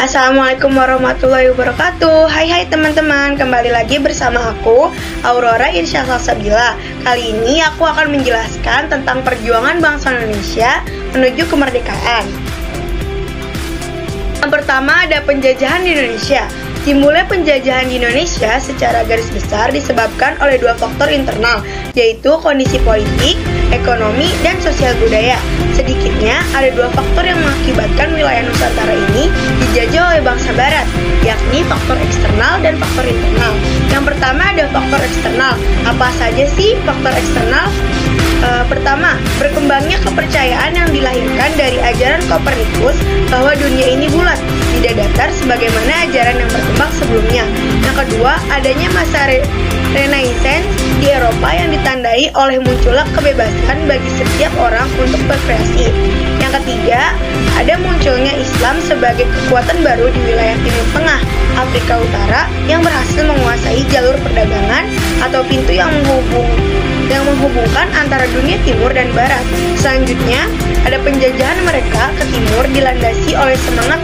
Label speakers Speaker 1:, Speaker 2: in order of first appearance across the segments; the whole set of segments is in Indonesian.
Speaker 1: Assalamualaikum warahmatullahi wabarakatuh. Hai teman-teman, kembali lagi bersama aku Aurora Irsyah Salsabila. Kali ini aku akan menjelaskan tentang perjuangan bangsa Indonesia menuju kemerdekaan. Yang pertama ada penjajahan di Indonesia. Timbulnya penjajahan di Indonesia secara garis besar disebabkan oleh dua faktor internal, yaitu kondisi politik, ekonomi, dan sosial budaya. Sedikitnya, ada dua faktor yang mengakibatkan wilayah Nusantara ini dijajah oleh bangsa Barat, yakni faktor eksternal dan faktor internal. Yang pertama ada faktor eksternal. Apa saja sih faktor eksternal? Pertama, berkembangnya kepercayaan yang dilahirkan dari ajaran Kopernikus bahwa dunia ini bulat, tidak datar sebagaimana ajaran yang berkembang sebelumnya. Yang kedua, adanya masa Renaissance di Eropa yang ditandai oleh munculnya kebebasan bagi setiap orang untuk berkreasi. Yang ketiga, ada munculnya Islam sebagai kekuatan baru di wilayah Timur Tengah, Afrika Utara yang berhasil menguasai jalur perdagangan atau pintu yang menghubungkan antara dunia timur dan barat. Selanjutnya, ada penjajahan mereka ke timur dilandasi oleh semangat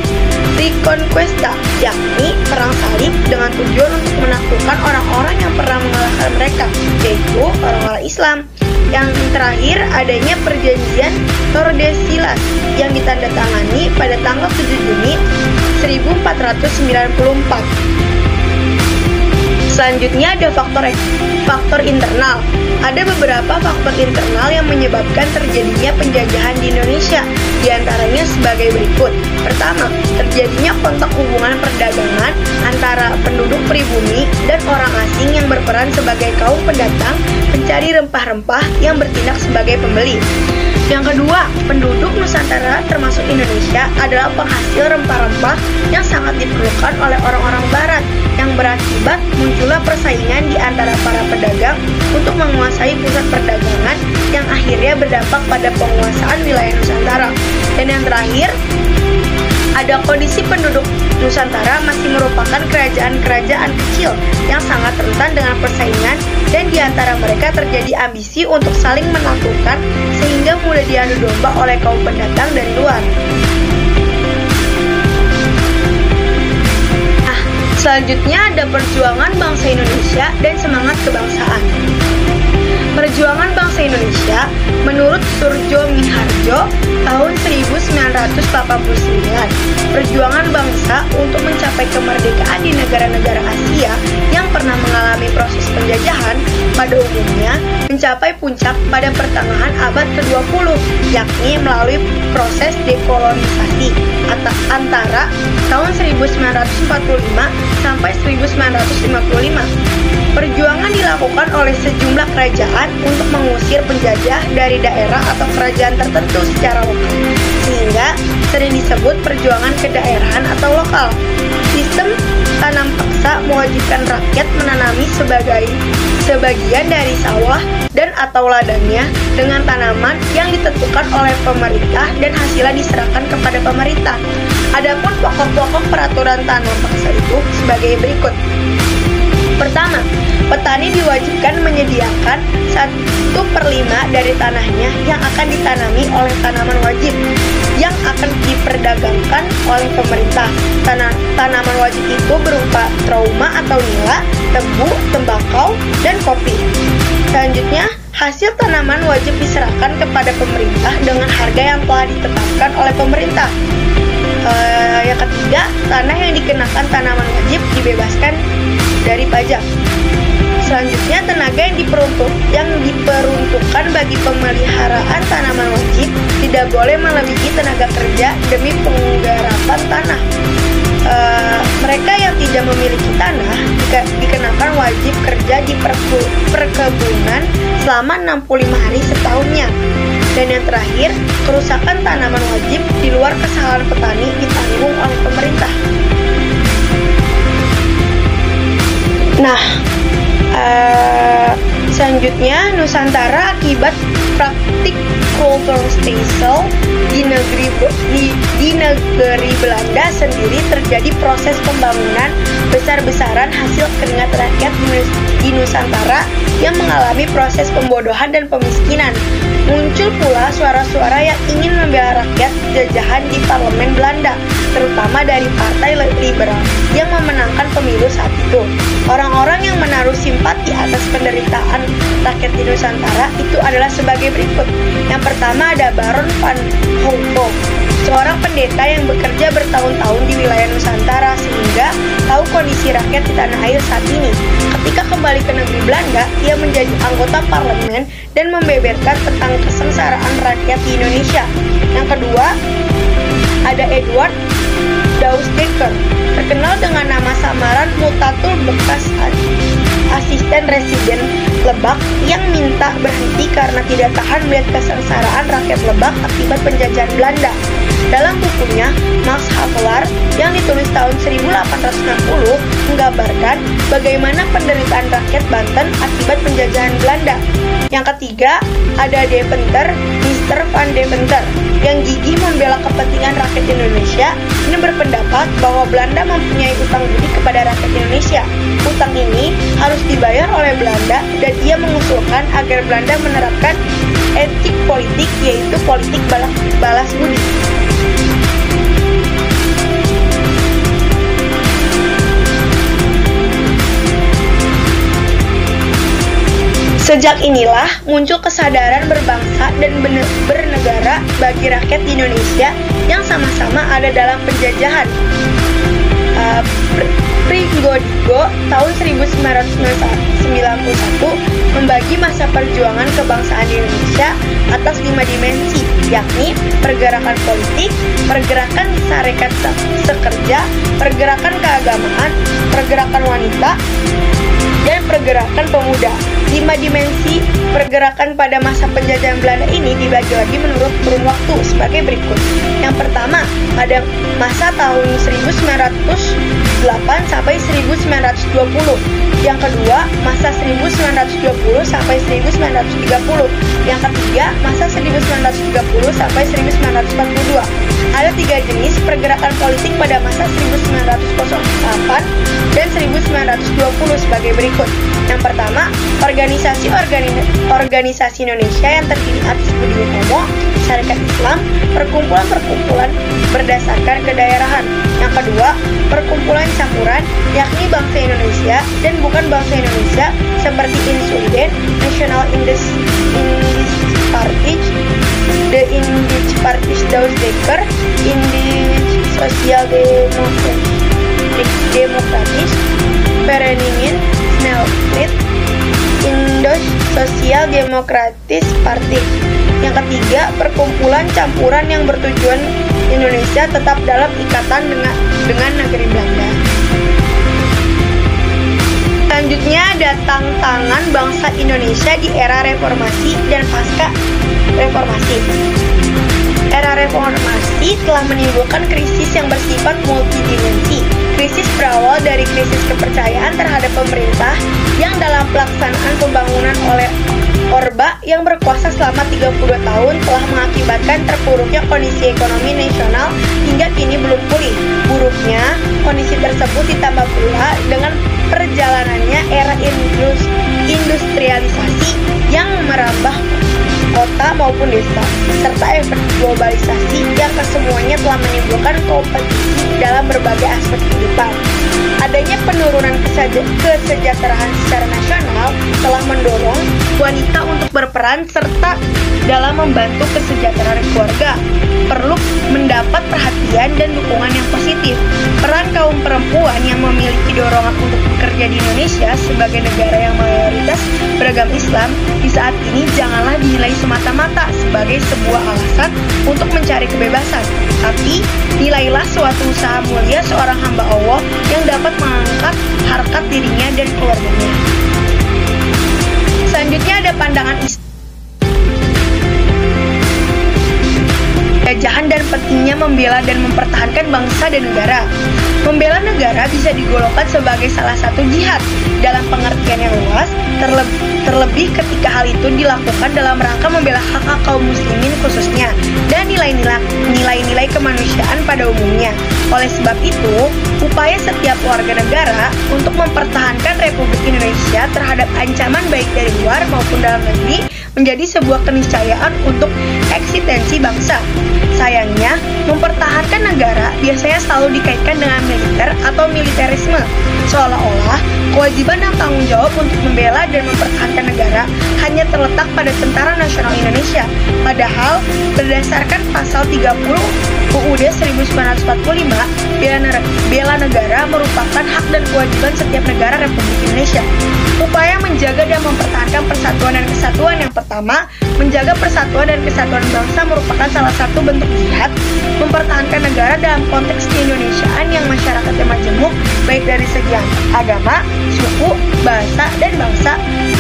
Speaker 1: Reconquista, yakni perang salib dengan tujuan untuk menaklukkan orang-orang yang pernah mengalahkan mereka, yaitu orang-orang Islam. Yang terakhir, adanya perjanjian Tordesillas yang ditandatangani pada tanggal 7 Juni 1494. Selanjutnya ada faktor internal. Ada beberapa faktor internal yang menyebabkan terjadinya penjajahan di Indonesia. Di antaranya sebagai berikut. Pertama, terjadinya kontak hubungan perdagangan antara penduduk pribumi dan orang asing yang berperan sebagai kaum pendatang pencari rempah-rempah yang bertindak sebagai pembeli. Yang kedua, penduduk Nusantara termasuk Indonesia adalah penghasil rempah-rempah yang sangat diperlukan oleh orang-orang Barat yang berakibat munculnya persaingan di antara para pedagang untuk menguasai pusat perdagangan yang akhirnya berdampak pada penguasaan wilayah Nusantara. Dan yang terakhir, ada kondisi penduduk Nusantara masih merupakan kerajaan-kerajaan kecil yang sangat rentan dengan persaingan dan di antara mereka terjadi ambisi untuk saling menaklukkan sehingga mudah diadu domba oleh kaum pendatang dari luar. Selanjutnya ada perjuangan bangsa Indonesia dan semangat kebangsaan. Perjuangan bangsa Indonesia menurut Surjo Miharjo tahun 1989. Perjuangan bangsa untuk mencapai kemerdekaan di negara-negara Asia yang pernah mengalami proses penjajahan pada umumnya mencapai puncak pada pertengahan abad ke-20, yakni melalui proses dekolonisasi antara tahun 1945 sampai 1955. Perjuangan dilakukan oleh sejumlah kerajaan untuk mengusir penjajah dari daerah atau kerajaan tertentu secara lokal, sehingga sering disebut perjuangan kedaerahan atau lokal. Sistem tanam paksa mewajibkan rakyat menanami sebagian dari sawah dan atau ladangnya dengan tanaman yang ditentukan oleh pemerintah dan hasilnya diserahkan kepada pemerintah. Adapun pokok-pokok peraturan tanam paksa itu sebagai berikut. Pertama, petani diwajibkan menyediakan 1/5 dari tanahnya yang akan ditanami oleh tanaman wajib yang akan diperdagangkan oleh pemerintah. Tanaman wajib itu berupa trauma atau nila, tebu, tembakau, dan kopi. Selanjutnya, hasil tanaman wajib diserahkan kepada pemerintah dengan harga yang telah ditetapkan oleh pemerintah. Yang ketiga, tanah yang dikenakan tanaman wajib dibebaskan dari pajak. Selanjutnya, tenaga yang diperuntukkan bagi pemeliharaan tanaman wajib tidak boleh melebihi tenaga kerja demi penggarapan tanah. Mereka yang tidak memiliki tanah dikenakan wajib kerja di perkebunan selama 65 hari setahunnya. Dan yang terakhir, kerusakan tanaman wajib di luar kesalahan petani ditanggung oleh pemerintah. Selanjutnya, Nusantara akibat praktik kultur stelsel di negeri Belanda sendiri terjadi proses pembangunan besar-besaran hasil keringat rakyat di Nusantara yang mengalami proses pembodohan dan pemiskinan. Muncul pula suara-suara yang ingin membela rakyat jajahan di parlemen Belanda. terutama dari partai liberal yang memenangkan pemilu saat itu. Orang-orang yang menaruh simpati atas penderitaan rakyat di Nusantara itu adalah sebagai berikut. Yang pertama ada Baron van Houpo, seorang pendeta yang bekerja bertahun-tahun di wilayah Nusantara sehingga tahu kondisi rakyat di tanah air saat ini. Ketika kembali ke negeri Belanda, ia menjadi anggota parlemen dan membeberkan tentang kesengsaraan rakyat di Indonesia. Yang kedua, ada Edward Dausdekker, terkenal dengan nama samaran Mutatul bekas asisten residen Lebak yang minta berhenti karena tidak tahan melihat kesengsaraan rakyat Lebak akibat penjajahan Belanda. Dalam bukunya, Max Havelaar yang ditulis tahun 1860 menggambarkan bagaimana penderitaan rakyat Banten akibat penjajahan Belanda. Yang ketiga, ada Deventer, Mr. van Deventer, yang gigih membela kepentingan rakyat Indonesia. Ini berpendapat bahwa Belanda mempunyai utang budi kepada rakyat Indonesia. Utang ini harus dibayar oleh Belanda dan ia mengusulkan agar Belanda menerapkan etik politik, yaitu politik balas budi. Sejak inilah muncul kesadaran berbangsa dan bernegara bagi rakyat di Indonesia yang sama-sama ada dalam penjajahan. Prigodiko tahun 1991 membagi masa perjuangan kebangsaan di Indonesia atas 5 dimensi, yakni pergerakan politik, pergerakan sarekat sekerja, pergerakan keagamaan, pergerakan wanita, dan pergerakan pemuda. 5 dimensi pergerakan pada masa penjajahan Belanda ini dibagi lagi menurut kurun waktu sebagai berikut. Yang pertama, pada masa tahun 1908 sampai 1920. Yang kedua, masa 1920 sampai 1930. Yang ketiga, masa 1930 sampai 1942. Ada 3 jenis pergerakan politik pada masa 1908 dan 1920 sebagai berikut. Yang pertama, organisasi Indonesia yang terdiri atas Budi Utomo, Syarikat Islam, perkumpulan-perkumpulan berdasarkan kedaerahan. Yang kedua, perkumpulan campuran, yakni bangsa Indonesia dan bukan bangsa Indonesia seperti Insuden, National Indispartige, The Indispartige Dausdekker, Indische Sosial Demokratis, Vereniging Snelwit, Indosch Sosial Demokratis Party. Yang ketiga, perkumpulan campuran yang bertujuan Indonesia tetap dalam ikatan dengan negeri Belanda. Selanjutnya ada tantangan bangsa Indonesia di era reformasi dan pasca reformasi. Era reformasi telah menimbulkan krisis yang bersifat multidimensi. Krisis berawal dari krisis kepercayaan terhadap pemerintah yang dalam pelaksanaan pembangunan oleh Orba yang berkuasa selama 32 tahun telah mengakibatkan terpuruknya kondisi ekonomi nasional hingga kini belum pulih. Buruknya kondisi tersebut ditambah pula dengan perjalanannya era industrialisasi yang merambah kota maupun desa, serta efek globalisasi yang kesemuanya telah menimbulkan kompetisi dalam berbagai aspek kehidupan. Adanya penurunan kesejahteraan secara nasional telah mendorong wanita untuk berperan serta dalam membantu kesejahteraan keluarga. Perlu mendapat perhatian dan dukungan yang positif. Peran kaum perempuan yang memiliki dorongan untuk bekerja di Indonesia sebagai negara yang mayoritas beragama Islam di saat ini janganlah dinilai semata-mata sebagai sebuah alasan untuk mencari kebebasan, tapi nilailah suatu usaha mulia seorang hamba Allah yang dapat mengangkat harkat dirinya dan keluarganya. Selanjutnya ada pandangan Islam, penjajahan dan pentingnya membela dan mempertahankan bangsa dan negara. Membela negara bisa digolongkan sebagai salah satu jihad dalam pengertian yang luas, terlebih ketika hal itu dilakukan dalam rangka membela hak-hak kaum muslimin khususnya dan nilai-nilai kemanusiaan pada umumnya. Oleh sebab itu, upaya setiap warga negara untuk mempertahankan Republik Indonesia terhadap ancaman baik dari luar maupun dalam negeri menjadi sebuah keniscayaan untuk eksistensi bangsa. Sayangnya, mempertahankan negara biasanya selalu dikaitkan dengan militer atau militerisme, seolah-olah kewajiban dan tanggung jawab untuk membela dan mempertahankan negara hanya terletak pada Tentara Nasional Indonesia. Padahal, berdasarkan pasal 30 UUD 1945, bela negara merupakan hak dan kewajiban setiap negara Republik Indonesia. Upaya menjaga dan mempertahankan persatuan dan kesatuan yang pertama, menjaga persatuan dan kesatuan bangsa merupakan salah satu bentuk jihad mempertahankan negara dalam konteks keindonesiaan yang masyarakatnya majemuk, baik dari segi agama, suku, bahasa, dan bangsa,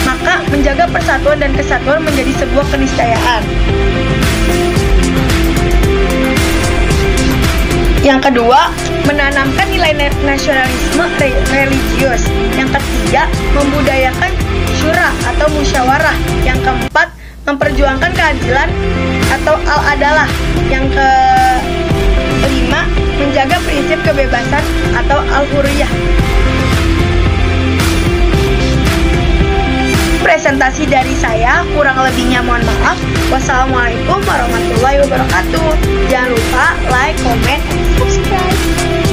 Speaker 1: maka menjaga persatuan dan kesatuan menjadi sebuah keniscayaan. Yang kedua, menanamkan nilai nasionalisme religius. Yang ketiga, membudayakan syura atau musyawarah. Yang keempat, memperjuangkan keadilan atau al-adalah. Yang kelima, menjaga prinsip kebebasan atau al-hurriyah. Presentasi dari saya, kurang lebihnya mohon maaf. Wassalamualaikum warahmatullahi wabarakatuh. Jangan lupa like, comment, and subscribe.